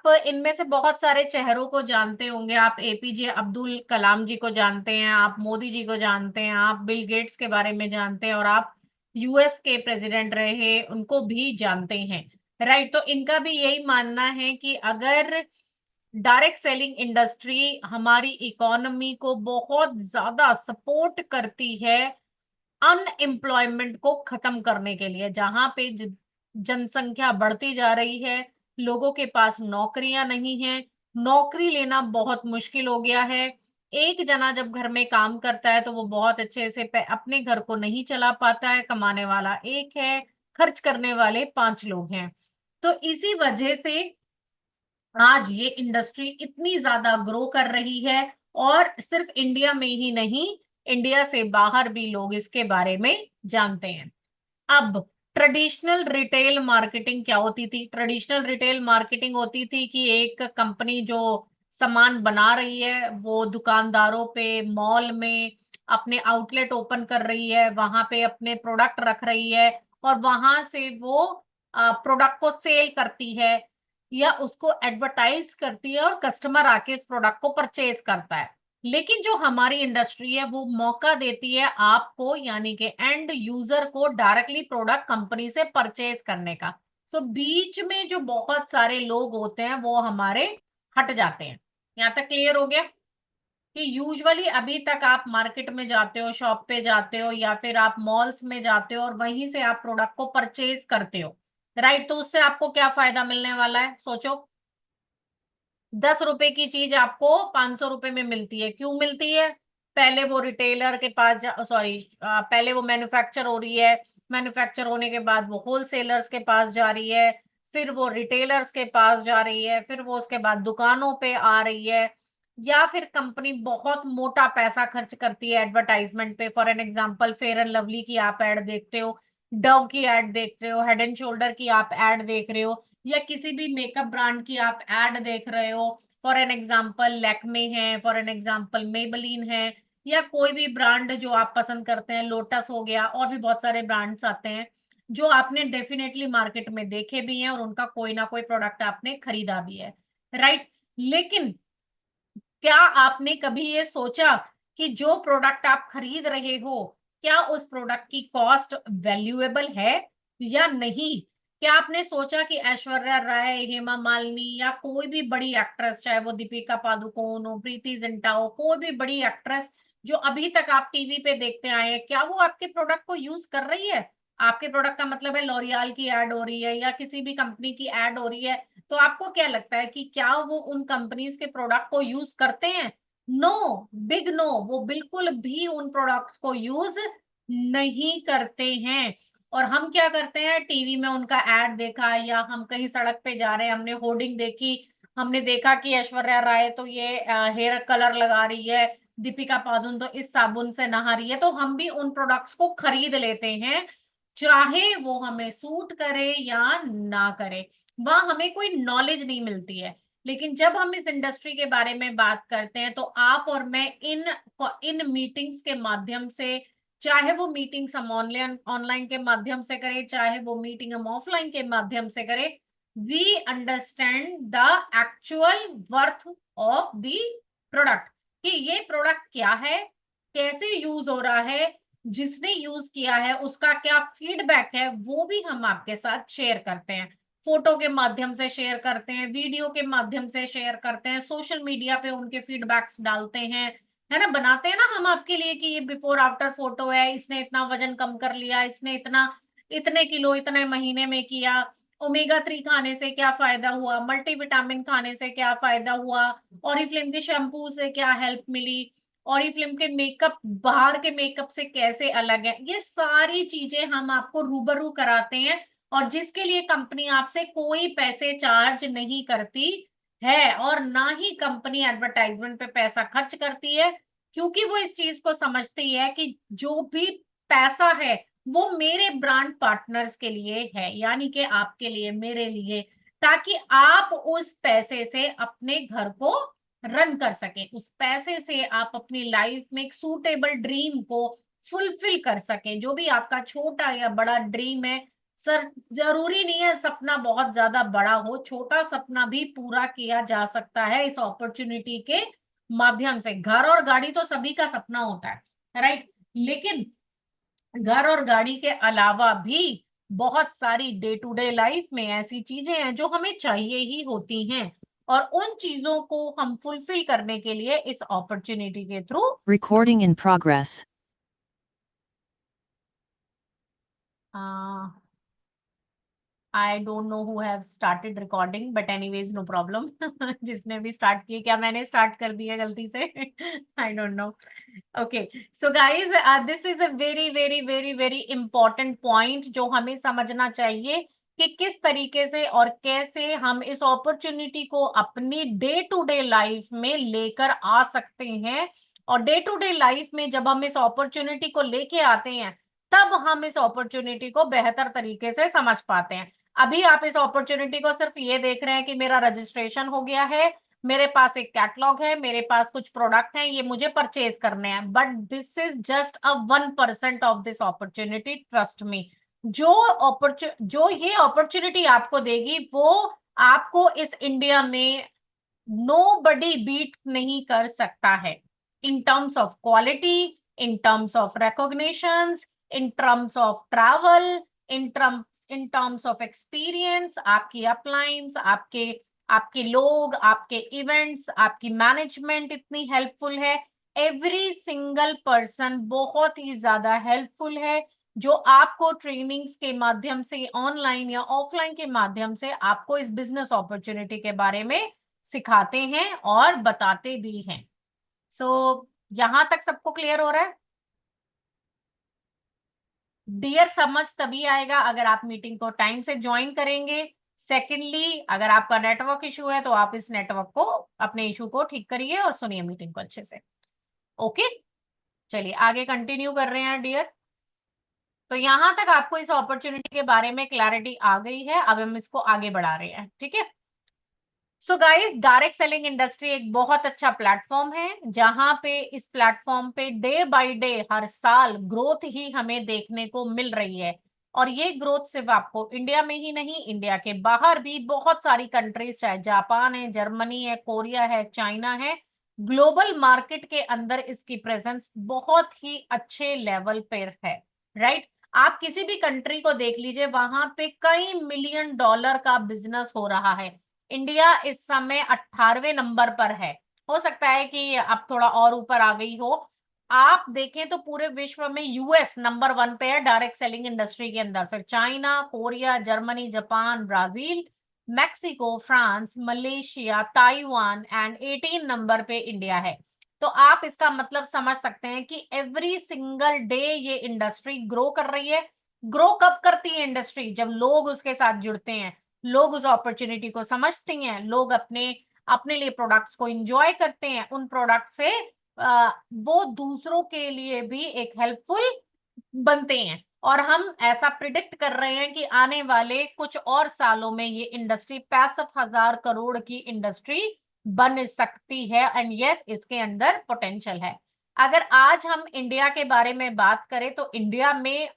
आप इनमें से बहुत सारे चेहरों को जानते होंगे। आप एपीजे अब्दुल कलाम जी को जानते हैं, आप मोदी जी को जानते हैं, आप बिल गेट्स के बारे में जानते हैं और आप यूएस के प्रेसिडेंट रहे उनको भी जानते हैं, राइट। तो इनका भी यही मानना है कि अगर डायरेक्ट सेलिंग इंडस्ट्री हमारी इकोनॉमी को बहुत ज्यादा सपोर्ट करती है अनएम्प्लॉयमेंट को खत्म करने के लिए, जहां पे जनसंख्या बढ़ती जा रही है, लोगों के पास नौकरियां नहीं है, नौकरी लेना बहुत मुश्किल हो गया है। एक जना जब घर में काम करता है तो वो बहुत अच्छे से अपने घर को नहीं चला पाता है, कमाने वाला एक है, खर्च करने वाले 5 लोग हैं। तो इसी वजह से आज ये इंडस्ट्री इतनी ज्यादा ग्रो कर रही है और सिर्फ इंडिया में ही नहीं, इंडिया से बाहर भी लोग इसके बारे में जानते हैं। अब ट्रेडिशनल रिटेल मार्केटिंग क्या होती थी? ट्रेडिशनल रिटेल मार्केटिंग होती थी कि एक कंपनी जो सामान बना रही है वो दुकानदारों पे, मॉल में अपने आउटलेट ओपन कर रही है, वहां पे अपने प्रोडक्ट रख रही है और वहां से वो प्रोडक्ट को सेल करती है या उसको एडवर्टाइज करती है और कस्टमर आके उस प्रोडक्ट को परचेज करता है। लेकिन जो हमारी इंडस्ट्री है वो मौका देती है आपको, यानी कि एंड यूजर को, डायरेक्टली प्रोडक्ट कंपनी से परचेज करने का। तो बीच में जो बहुत सारे लोग होते हैं वो हमारे हट जाते हैं। यहाँ तक क्लियर हो गया कि यूजुअली अभी तक आप मार्केट में जाते हो, शॉप पे जाते हो या फिर आप मॉल्स में जाते हो और वहीं से आप प्रोडक्ट को परचेज करते हो, राइट। तो उससे आपको क्या फायदा मिलने वाला है सोचो। 10 रुपए की चीज आपको 500 रुपए में मिलती है। क्यों मिलती है? पहले वो रिटेलर के पास सॉरी, पहले वो मैन्युफैक्चर हो रही है, मैन्युफैक्चर होने के बाद वो होलसेलर्स के पास जा रही है, फिर वो रिटेलर्स के पास जा रही है, फिर वो उसके बाद दुकानों पे आ रही है, या फिर कंपनी बहुत मोटा पैसा खर्च करती है एडवर्टाइजमेंट पे। For an example, fair and lovely की आप एड देखते हो, डव की एड देख रहे हो, हेड एंड शोल्डर की आप एड देख रहे हो, या किसी भी मेकअप ब्रांड की आप एड देख रहे हो। फॉर एन एग्जांपल लैक्मे है, फॉर एन एग्जांपल मेबलिन है, या कोई भी ब्रांड जो आप पसंद करते हैं, लोटस हो गया, और भी बहुत सारे ब्रांड्स आते हैं जो आपने डेफिनेटली मार्केट में देखे भी हैं और उनका कोई ना कोई प्रोडक्ट आपने खरीदा भी है, राइट। लेकिन क्या आपने कभी ये सोचा कि जो प्रोडक्ट आप खरीद रहे हो, क्या उस प्रोडक्ट की कॉस्ट वैल्यूएबल है या नहीं? क्या आपने सोचा कि ऐश्वर्या राय, हेमा मालिनी या कोई भी बड़ी एक्ट्रेस, चाहे वो दीपिका पादुकोण हो, प्रीति जिंटा हो, कोई भी बड़ी एक्ट्रेस जो अभी तक आप टीवी पे देखते आए हैं, क्या वो आपके प्रोडक्ट को यूज कर रही है? आपके प्रोडक्ट का मतलब है लॉरियल की एड हो रही है या किसी भी कंपनी की एड हो रही है, तो आपको क्या लगता है कि क्या वो उन कंपनीज के प्रोडक्ट को यूज करते हैं? नो, बिग नो, वो बिल्कुल भी उन प्रोडक्ट्स को यूज नहीं करते हैं। और हम क्या करते हैं, टीवी में उनका एड देखा या हम कहीं सड़क पे जा रहे हैं, हमने होर्डिंग देखी, हमने देखा कि ऐश्वर्या राय तो ये हेयर कलर लगा रही है, दीपिका पादुकोण तो इस साबुन से नहा रही है, तो हम भी उन प्रोडक्ट्स को खरीद लेते हैं, चाहे वो हमें सूट करे या ना करे। वहां हमें कोई नॉलेज नहीं मिलती है। लेकिन जब हम इस इंडस्ट्री के बारे में बात करते हैं तो आप और मैं इन इन मीटिंग्स के माध्यम से, चाहे वो मीटिंग्स हम ऑनलाइन ऑनलाइन के माध्यम से करें, चाहे वो मीटिंग हम ऑफलाइन के माध्यम से करें, we understand the actual worth of the product, कि ये प्रोडक्ट क्या है, कैसे यूज हो रहा है, जिसने यूज किया है उसका क्या फीडबैक है, वो भी हम आपके साथ शेयर करते हैं। फोटो के माध्यम से शेयर करते हैं, वीडियो के माध्यम से शेयर करते हैं, सोशल मीडिया पे उनके फीडबैक्स डालते हैं, है ना, बनाते हैं ना हम आपके लिए कि ये बिफोर आफ्टर फोटो है, इसने इतना वजन कम कर लिया, इसने इतना, इतने किलो इतने महीने में किया, ओमेगा 3 खाने से क्या फायदा हुआ, मल्टीविटामिन खाने से क्या फायदा हुआ, ऑरिफ्लेम के शैम्पू से क्या हेल्प मिली, ऑरिफ्लेम के मेकअप बाहर के मेकअप से कैसे अलग है, ये सारी चीजें हम आपको रूबरू कराते हैं। और जिसके लिए कंपनी आपसे कोई पैसे चार्ज नहीं करती है और ना ही कंपनी एडवर्टाइजमेंट पे पैसा खर्च करती है, क्योंकि वो इस चीज को समझती है कि जो भी पैसा है वो मेरे ब्रांड पार्टनर्स के लिए है, यानी कि आपके लिए, मेरे लिए, ताकि आप उस पैसे से अपने घर को रन कर सके, उस पैसे से आप अपनी लाइफ में एक सूटेबल ड्रीम को फुलफिल कर सके, जो भी आपका छोटा या बड़ा ड्रीम है, सर जरूरी नहीं है सपना बहुत ज्यादा बड़ा हो, छोटा सपना भी पूरा किया जा सकता है इस अपॉर्चुनिटी के माध्यम से। घर और गाड़ी तो सभी का सपना होता है, राइट? लेकिन घर और गाड़ी के अलावा भी बहुत सारी डे टू डे लाइफ में ऐसी चीजें हैं जो हमें चाहिए ही होती हैं, और उन चीजों को हम फुलफिल करने के लिए इस अपॉर्चुनिटी के through Recording in progress. I don't know who have started recording, but anyways no problem. जिसने भी स्टार्ट किए, क्या मैंने स्टार्ट कर दिया गलती से? आई don't no. Okay, so guys this is a very very very very important point जो हमें समझना चाहिए कि किस तरीके से और कैसे हम इस अपॉर्चुनिटी को अपनी डे टू डे लाइफ में लेकर आ सकते हैं। और डे टू डे लाइफ में जब हम इस अपॉर्चुनिटी को लेके आते हैं, तब हम इस अपॉर्चुनिटी को बेहतर तरीके से समझ पाते हैं। अभी आप इस अपॉर्चुनिटी को सिर्फ ये देख रहे हैं कि मेरा रजिस्ट्रेशन हो गया है, मेरे पास एक कैटलॉग है, मेरे पास कुछ प्रोडक्ट हैं, ये मुझे परचेज करने हैं, but this is just a 1% of this opportunity, trust me. जो ये अपॉर्चुनिटी आपको देगी, वो आपको इस इंडिया में नोबडी बीट नहीं कर सकता है, in terms of quality, in terms of recognitions, in terms of travel, in terms of experience. आपकी अपलाइंस, आपके आपके लोग, आपके इवेंट्स, आपकी मैनेजमेंट इतनी हेल्पफुल है, एवरी सिंगल पर्सन बहुत ही ज्यादा हेल्पफुल है, जो आपको ट्रेनिंग्स के माध्यम से, ऑनलाइन या ऑफलाइन के माध्यम से, आपको इस बिजनेस अपॉर्चुनिटी के बारे में सिखाते हैं और बताते भी हैं। सो यहां तक सबको क्लियर हो रहा है? डियर, समझ तभी आएगा अगर आप मीटिंग को टाइम से ज्वाइन करेंगे। सेकेंडली, अगर आपका नेटवर्क इशू है तो आप इस नेटवर्क को, अपने इशू को ठीक करिए और सुनिए मीटिंग को अच्छे से। ओके, चलिए आगे कंटिन्यू कर रहे हैं डियर। तो यहां तक आपको इस अपॉर्चुनिटी के बारे में क्लैरिटी आ गई है, अब हम इसको आगे बढ़ा रहे हैं, ठीक है? So guys, direct selling industry एक बहुत अच्छा प्लेटफॉर्म है, जहां पे इस प्लेटफॉर्म पे डे बाय डे हर साल ग्रोथ ही हमें देखने को मिल रही है। और ये ग्रोथ सिर्फ आपको इंडिया में ही नहीं, इंडिया के बाहर भी बहुत सारी कंट्रीज, चाहे जापान है, जर्मनी है, कोरिया है, चाइना है, ग्लोबल मार्केट के अंदर इसकी प्रेजेंस बहुत ही अच्छे लेवल पर है, राइट? आप किसी भी कंट्री को देख लीजिए, वहां पे कई मिलियन डॉलर का बिजनेस हो रहा है। इंडिया इस समय 18वें नंबर पर है, हो सकता है कि अब थोड़ा और ऊपर आ गई हो। आप देखें तो पूरे विश्व में यूएस नंबर 1 पे है डायरेक्ट सेलिंग इंडस्ट्री के अंदर, फिर China, Korea, Germany, Japan, Brazil, Mexico, France, Malaysia, Taiwan and 18 number पे इंडिया है। तो आप इसका मतलब समझ सकते हैं कि एवरी सिंगल डे ये इंडस्ट्री ग्रो कर रही है। ग्रो कब करती है इंडस्ट्री? जब लोग उसके साथ जुड़ते हैं, लोग उस अपॉर्चुनिटी को समझते हैं, लोग अपने अपने लिए प्रोडक्ट्स को एंजॉय करते हैं, उन प्रोडक्ट से वो दूसरों के लिए भी एक हेल्पफुल बनते हैं। और हम ऐसा प्रिडिक्ट कर रहे हैं कि आने वाले कुछ और सालों में ये इंडस्ट्री 65,000 करोड़ की इंडस्ट्री बन सकती है, एंड यस, इसके अंदर पोटेंशियल है। अगर आज हम इंडिया के बारे में बात करें तो इंडिया में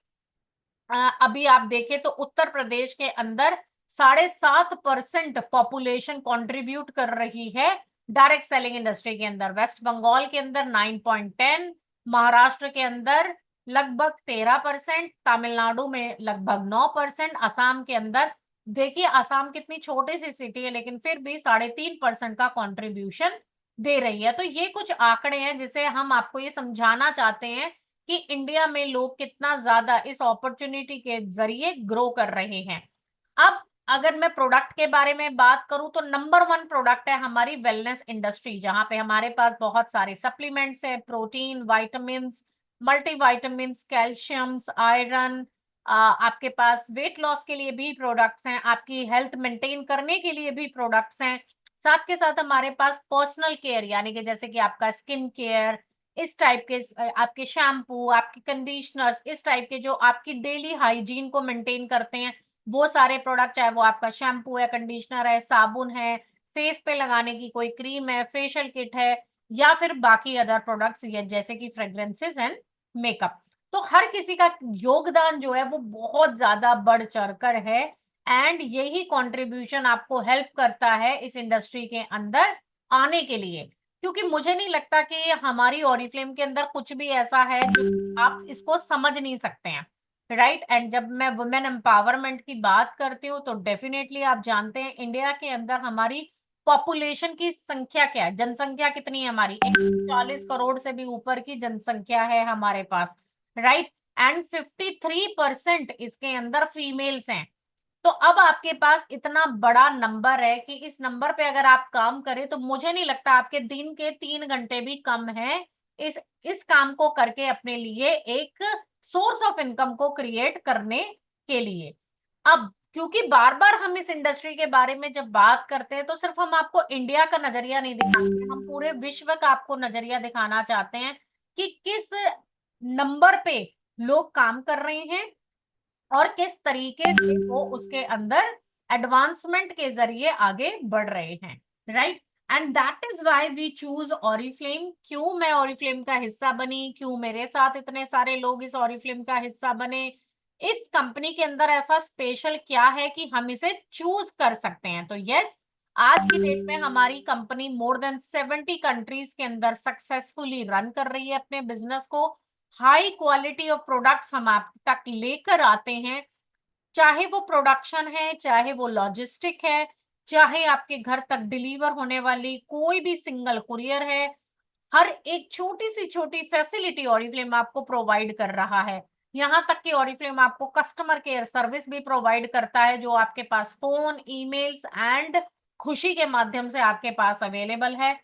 अभी आप देखें तो उत्तर प्रदेश के अंदर 7.5% पॉपुलेशन कंट्रीब्यूट कर रही है डायरेक्ट सेलिंग इंडस्ट्री के अंदर, वेस्ट बंगाल के अंदर 9.10, महाराष्ट्र के अंदर लगभग 13%, तमिलनाडु में लगभग 9%, असम के अंदर, देखिए असम कितनी छोटी सी सिटी है लेकिन फिर भी 3.5% का कंट्रीब्यूशन दे रही है। तो ये कुछ आंकड़े हैं जिसे हम आपको ये समझाना चाहते हैं कि इंडिया में लोग कितना ज्यादा इस अपॉर्चुनिटी के जरिए ग्रो कर रहे हैं। अब अगर मैं प्रोडक्ट के बारे में बात करूं तो नंबर 1 प्रोडक्ट है हमारी वेलनेस इंडस्ट्री, जहां पे हमारे पास बहुत सारे सप्लीमेंट्स है, protein, vitamin, multivitamins, calciums, iron, आपके पास वेट लॉस के लिए भी प्रोडक्ट्स हैं, आपकी हेल्थ मेंटेन करने के लिए भी प्रोडक्ट्स हैं। साथ के साथ हमारे पास पर्सनल केयर, यानी कि जैसे कि आपका स्किन केयर, इस टाइप के आपके शैम्पू, आपके कंडीशनर्स, इस टाइप के जो आपकी डेली हाइजीन को मेंटेन करते हैं, वो सारे प्रोडक्ट, चाहे वो आपका शैम्पू है, कंडीशनर है, साबुन है, फेस पे लगाने की कोई क्रीम है, फेशियल किट है, या फिर बाकी अदर प्रोडक्ट्स जैसे कि फ्रेग्रेंसेस एंड मेकअप। तो हर किसी का योगदान जो है वो बहुत ज्यादा बढ़ चढ़कर है, एंड यही कंट्रीब्यूशन आपको हेल्प करता है इस इंडस्ट्री के अंदर आने के लिए। क्योंकि मुझे नहीं लगता कि हमारी ऑरिफ्लेम के अंदर कुछ भी ऐसा है जो आप इसको समझ नहीं सकते हैं, राइट। एंड जब मैं वुमेन एम्पावरमेंट की बात करती हूँ तो डेफिनेटली आप जानते हैं इंडिया के अंदर हमारी पॉपुलेशन की संख्या क्या है, जनसंख्या कितनी है हमारी, 140 करोड़ से भी ऊपर की जनसंख्या है हमारे पास, राइट। एंड 53% इसके अंदर फीमेल्स हैं। तो अब आपके पास इतना बड़ा नंबर है कि इस नंबर पे अगर आप काम करें तो मुझे नहीं लगता आपके दिन के 3 घंटे भी कम है इस काम को करके अपने लिए एक सोर्स ऑफ इनकम को क्रिएट करने के लिए। अब क्योंकि बार बार हम इस इंडस्ट्री के बारे में जब बात करते हैं तो सिर्फ हम आपको इंडिया का नजरिया नहीं दिखाते, हम पूरे विश्व का आपको नजरिया दिखाना चाहते हैं कि किस नंबर पे लोग काम कर रहे हैं और किस तरीके से वो उसके अंदर एडवांसमेंट के जरिए आगे बढ़ रहे हैं, right. And that is why we choose Oriflame. क्यों मैं ऑरिफ्लेम का हिस्सा बनी, क्यों मेरे साथ इतने सारे लोग इस ऑरिफ्लेम का हिस्सा बने, इस कंपनी के अंदर ऐसा स्पेशल क्या है कि हम इसे चूज कर सकते हैं। तो यस, आज की डेट में हमारी कंपनी मोर देन 70 कंट्रीज के अंदर सक्सेसफुली रन कर रही है अपने बिजनेस को। हाई क्वालिटी ऑफ प्रोडक्ट्स हम आप तक लेकर आते हैं, चाहे वो प्रोडक्शन है, चाहे वो लॉजिस्टिक है, चाहे आपके घर तक डिलीवर होने वाली कोई भी सिंगल कुरियर है। हर एक छोटी सी छोटी फैसिलिटी ऑरिफ्लेम आपको प्रोवाइड कर रहा है। यहाँ तक कि ऑरिफ्लेम आपको कस्टमर केयर सर्विस भी प्रोवाइड करता है जो आपके पास फोन, ईमेल्स एंड खुशी के माध्यम से आपके पास अवेलेबल है।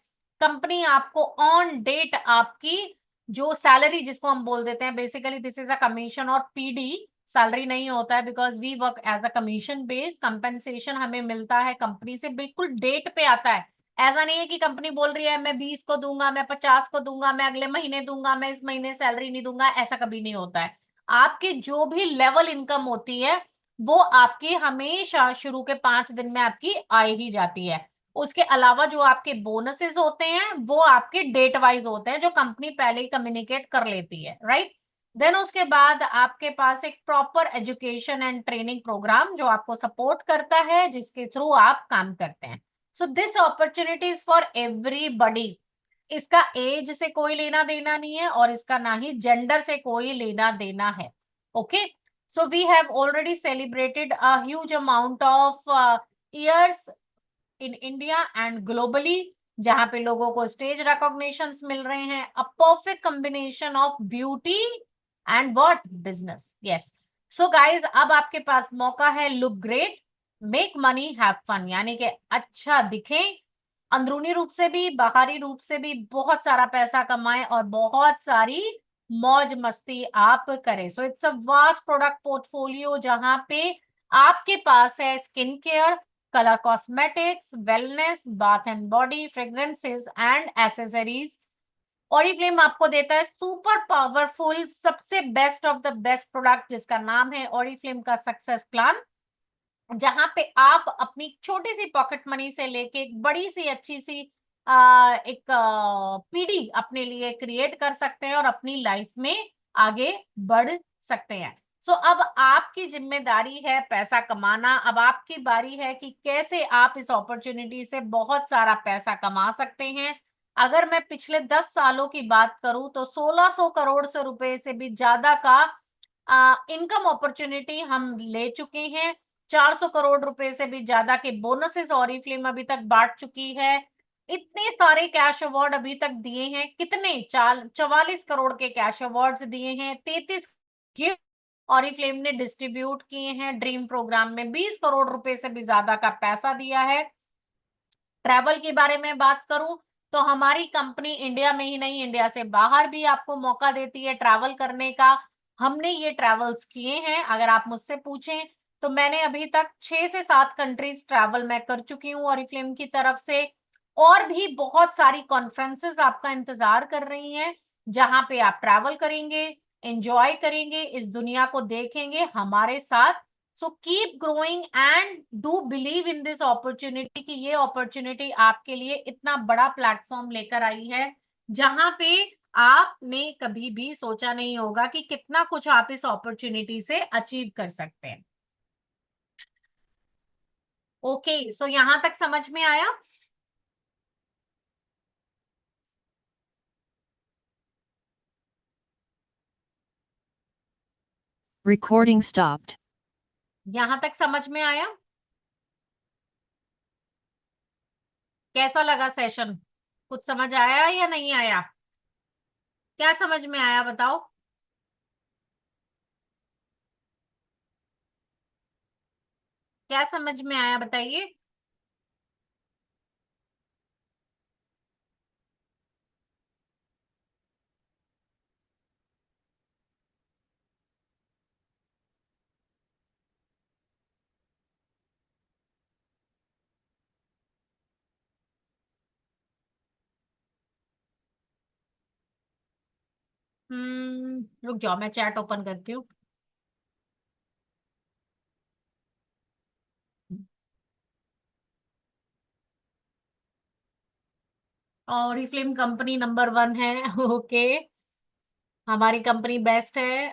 कंपनी आपको ऑन डेट आपकी जो सैलरी जिसको हम बोल देते हैं, basically this is a commission और पीडी, सैलरी नहीं होता है because we work as a commission based, compensation हमें मिलता है कंपनी से, बिल्कुल डेट पे आता है। ऐसा नहीं है कि कंपनी बोल रही है मैं 20 को दूंगा, मैं 50 को दूंगा, मैं अगले महीने दूंगा, मैं इस महीने सैलरी नहीं दूंगा, ऐसा कभी नहीं होता है। आपकी जो भी लेवल इनकम होती है वो आपकी हमेशा शुरू के 5 दिन में आपकी आ ही जाती है। उसके अलावा जो आपके बोनसेस होते हैं वो आपके डेट वाइज होते हैं जो कंपनी पहले ही कम्युनिकेट कर लेती है, राइट। देन उसके बाद आपके पास एक proper education and training programme जो आपको सपोर्ट करता है, जिसके थ्रू आप काम करते हैं। So this opportunity is for everybody. इसका एज से कोई लेना देना नहीं है और इसका ना ही जेंडर से कोई लेना देना है। Okay, so we have already celebrated a huge amount of years in India and globally, जहां पे लोगों को स्टेज रिकॉग्निशंस मिल रहे हैं। A perfect combination of beauty and what business. Yes, so guys अब आपके पास मौका है, look great, make money, have fun, यानी कि अच्छा दिखें, अंदरूनी रूप से भी बाहरी रूप से भी, बहुत सारा पैसा कमाएं और बहुत सारी मौज मस्ती आप करें। So it's a vast product portfolio जहां पे आपके पास है skin care, colour cosmetics, wellness, bath and body, fragrances and accessories. Oriflame आपको देता है सुपर पावरफुल सबसे best of the best product जिसका नाम है ऑरिफ्लेम का सक्सेस प्लान, जहां पे आप अपनी छोटी सी पॉकेट मनी से लेके एक बड़ी सी अच्छी सी एक पीढ़ी अपने लिए क्रिएट कर सकते हैं और अपनी लाइफ में आगे बढ़ सकते हैं। सो अब आपकी जिम्मेदारी है पैसा कमाना। अब आपकी बारी है कि कैसे आप इस अपॉर्चुनिटी से बहुत सारा पैसा कमा सकते हैं। अगर मैं पिछले 10 सालों की बात करूं तो 1600 करोड़ से रुपए से भी ज्यादा का इनकम अपॉर्चुनिटी हम ले चुके हैं। 400 करोड़ रुपए से भी ज्यादा के बोनसेस ऑरिफ्लेम अभी तक बांट चुकी है। इतने सारे कैश अवार्ड अभी तक दिए हैं, कितने 44 करोड़ के कैश अवार्ड्स दिए हैं, 33 गिफ्ट ऑरिफ्लेम ने डिस्ट्रीब्यूट किए हैं, ड्रीम प्रोग्राम में 20 करोड़ रुपए से भी ज्यादा का पैसा दिया है। ट्रैवल के बारे में बात करूं तो हमारी कंपनी इंडिया में ही नहीं, इंडिया से बाहर भी आपको मौका देती है ट्रैवल करने का। हमने ये ट्रैवल्स किए हैं, अगर आप मुझसे पूछें तो मैंने अभी तक 6 से 7 कंट्रीज ट्रैवल मैं कर चुकी हूँ ऑरिफ्लेम की तरफ से। और भी बहुत सारी कॉन्फ्रेंसेस आपका इंतजार कर रही हैं जहां पे आप ट्रैवल करेंगे, एंजॉय करेंगे, इस दुनिया को देखेंगे हमारे साथ। So keep growing and do believe in this opportunity कि ये अपॉर्चुनिटी आपके लिए इतना बड़ा प्लेटफॉर्म लेकर आई है जहां पे आपने कभी भी सोचा नहीं होगा कि कितना कुछ आप इस अपॉर्चुनिटी से अचीव कर सकते हैं। ओके, सो यहां तक समझ में आया? Recording stopped. यहां तक समझ में आया? कैसा लगा सेशन? कुछ समझ आया या नहीं आया? क्या समझ में आया बताओ? क्या समझ में आया बताइए? रुक जाओ, मैं चैट ओपन करती हूँ। ऑरिफ्लेम कंपनी नंबर 1 है। ओके, हमारी कंपनी बेस्ट है।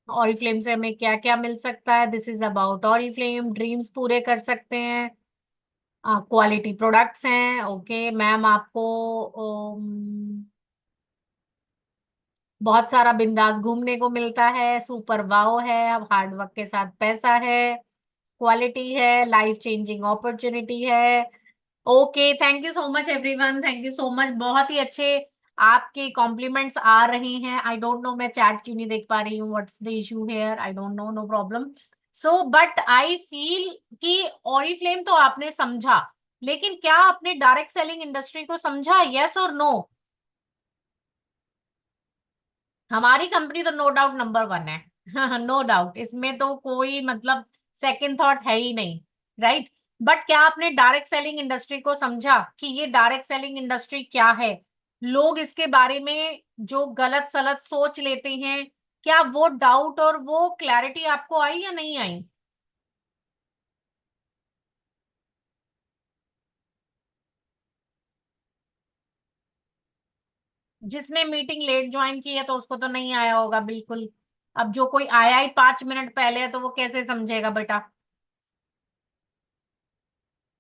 ऑरिफ्लेम से हमें क्या क्या मिल सकता है? This is about Oriflame. Dreams पूरे कर सकते हैं, क्वालिटी प्रोडक्ट्स हैं। ओके मैम, आपको बहुत सारा बिंदास घूमने को मिलता है, सुपर वाओ है, अब हार्ड वर्क के साथ पैसा है, क्वालिटी है, लाइफ चेंजिंग अपॉर्चुनिटी है। Okay, thank you so much everyone, thank you so much. बहुत ही अच्छे आपके कॉम्प्लीमेंट्स आ रहे हैं। आई डोंट नो मैं चैट क्यों नहीं देख पा रही हूँ, what's the issue here, I don't know, no problem. So but I feel कि ऑरिफ्लेम तो आपने समझा, लेकिन क्या आपने डायरेक्ट सेलिंग इंडस्ट्री को समझा? यस और नो? हमारी कंपनी तो नो डाउट नंबर 1 है। नो डाउट, इसमें तो कोई मतलब सेकंड थॉट है ही नहीं, राइट? बट क्या आपने डायरेक्ट सेलिंग इंडस्ट्री को समझा कि ये डायरेक्ट सेलिंग इंडस्ट्री क्या है? लोग इसके बारे में जो गलत सलत सोच लेते हैं, क्या वो डाउट और वो क्लैरिटी आपको आई या नहीं आई? जिसने मीटिंग लेट ज्वाइन की है तो उसको तो नहीं आया होगा बिल्कुल। अब जो कोई आया ही 5 मिनट पहले है तो वो कैसे समझेगा बेटा?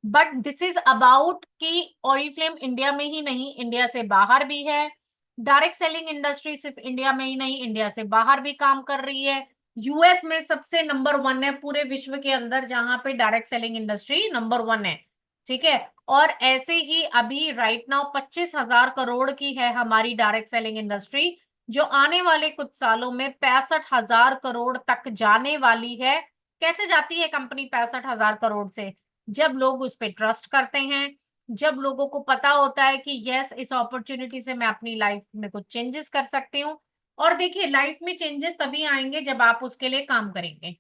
बट दिस इज अबाउट कि ऑरिफ्लेम इंडिया में ही नहीं, इंडिया से बाहर भी है। डायरेक्ट सेलिंग इंडस्ट्री सिर्फ इंडिया में ही नहीं, इंडिया से बाहर भी काम कर रही है। यूएस में सबसे नंबर 1 है पूरे विश्व के अंदर, जहां पे डायरेक्ट सेलिंग इंडस्ट्री नंबर 1 है। ठीक है, और ऐसे ही अभी राइट नाउ 25,000 करोड़ की है हमारी डायरेक्ट सेलिंग इंडस्ट्री, जो आने वाले कुछ सालों में 65,000 करोड़ तक जाने वाली है। कैसे जाती है कंपनी 65,000 करोड़ से? जब लोग उस पे ट्रस्ट करते हैं, जब लोगों को पता होता है कि यस, इस अपॉर्चुनिटी से मैं अपनी लाइफ में कुछ चेंजेस कर सकती हूँ। और देखिए, लाइफ में चेंजेस तभी आएंगे जब आप उसके लिए काम करेंगे,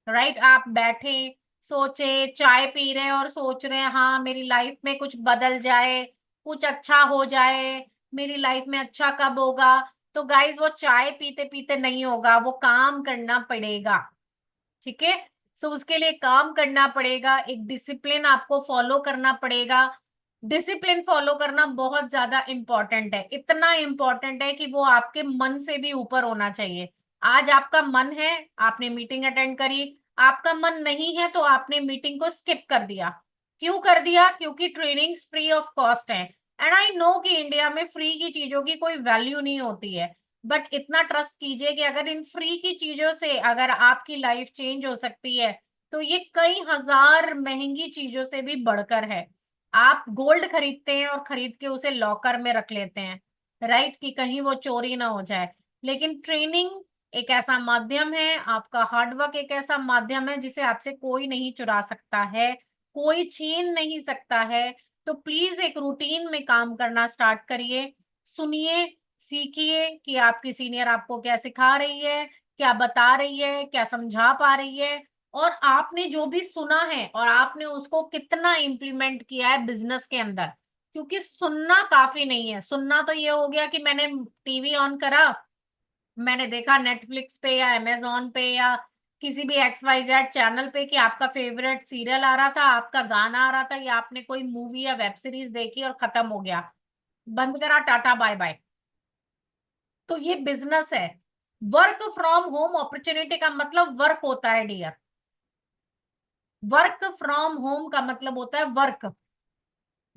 राइट? आप बैठे, सोचे, चाय पी रहे हैं और सोच रहे हैं हाँ मेरी लाइफ में कुछ बदल जाए, कुछ अच्छा हो जाए, मेरी लाइफ में अच्छा कब होगा? तो गाइस, वो चाय पीते पीते नहीं होगा, वो काम करना पड़ेगा। ठीक है, सो उसके लिए काम करना पड़ेगा, एक डिसिप्लिन आपको फॉलो करना पड़ेगा। डिसिप्लिन फॉलो करना बहुत ज्यादा इंपॉर्टेंट है, इतना इंपॉर्टेंट है कि वो आपके मन से भी ऊपर होना चाहिए। आज आपका मन है, आपने मीटिंग अटेंड करी। आपका मन नहीं है तो आपने मीटिंग को स्किप कर दिया। क्यों कर दिया? क्योंकि ट्रेनिंग्स फ्री ऑफ कॉस्ट है। एंड आई नो कि इंडिया में फ्री की चीजों की कोई वैल्यू नहीं होती है, बट इतना ट्रस्ट कीजिए कि अगर इन फ्री की चीजों से अगर आपकी लाइफ चेंज हो सकती है, तो ये कई हजार महंगी चीजों से भी बढ़कर है। आप गोल्ड खरीदते हैं और खरीद के उसे लॉकर में रख लेते हैं, राइट, कि कहीं वो चोरी ना हो जाए। लेकिन ट्रेनिंग एक ऐसा माध्यम है, आपका हार्डवर्क एक ऐसा माध्यम है जिसे आपसे कोई नहीं चुरा सकता है, कोई छीन नहीं सकता है। तो प्लीज एक रूटीन में काम करना स्टार्ट करिए। सुनिए, सीखिए कि आपकी सीनियर आपको क्या सिखा रही है, क्या बता रही है, क्या समझा पा रही है, और आपने जो भी सुना है और आपने उसको कितना इम्प्लीमेंट किया है बिजनेस के अंदर। क्योंकि सुनना काफी नहीं है। सुनना तो ये हो गया कि मैंने टीवी ऑन करा, मैंने देखा नेटफ्लिक्स पे या अमेजोन पे या किसी भी XYZ चैनल पे कि आपका फेवरेट सीरियल आ रहा था, आपका गाना आ रहा था, या आपने कोई मूवी या वेब सीरीज देखी और खत्म हो गया, बंद करा, टाटा बाय बाय। तो ये बिजनेस है। वर्क फ्रॉम होम अपॉर्चुनिटी का मतलब वर्क होता है डियर। वर्क फ्रॉम होम का मतलब होता है वर्क।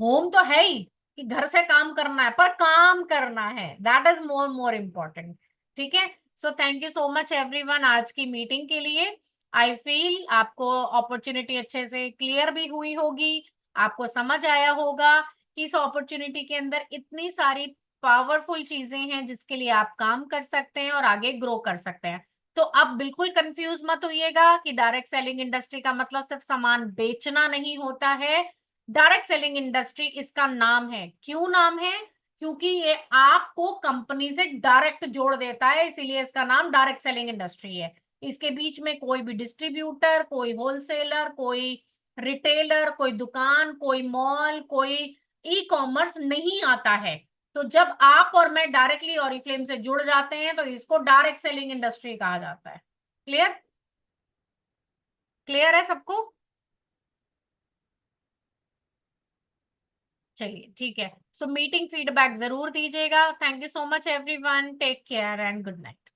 होम तो है ही कि घर से काम करना है, पर काम करना है, दैट इज मोर इम्पोर्टेंट। ठीक है। So thank you so much everyone आज की मीटिंग के लिए। आई फील आपको अपॉर्चुनिटी अच्छे से क्लियर भी हुई होगी, आपको समझ आया होगा कि इस अपॉर्चुनिटी के अंदर इतनी सारी पावरफुल चीजें हैं जिसके लिए आप काम कर सकते हैं और आगे ग्रो कर सकते हैं। तो अब बिल्कुल कंफ्यूज मत होइएगा कि डायरेक्ट सेलिंग इंडस्ट्री का मतलब सिर्फ सामान बेचना नहीं होता है। डायरेक्ट सेलिंग इंडस्ट्री इसका नाम है। क्यों नाम है? क्योंकि ये आपको कंपनी से डायरेक्ट जोड़ देता है, इसीलिए इसका नाम डायरेक्ट सेलिंग इंडस्ट्री है। इसके बीच में कोई भी डिस्ट्रीब्यूटर, कोई होलसेलर, कोई रिटेलर, कोई दुकान, कोई मॉल, कोई ई कॉमर्स नहीं आता है। तो जब आप और मैं डायरेक्टली ऑरिफ्लेम से जुड़ जाते हैं तो इसको डायरेक्ट सेलिंग इंडस्ट्री कहा जाता है। क्लियर? क्लियर है सबको? चलिए ठीक है। सो मीटिंग फीडबैक जरूर दीजिएगा। Thank you so much everyone, take care and good night.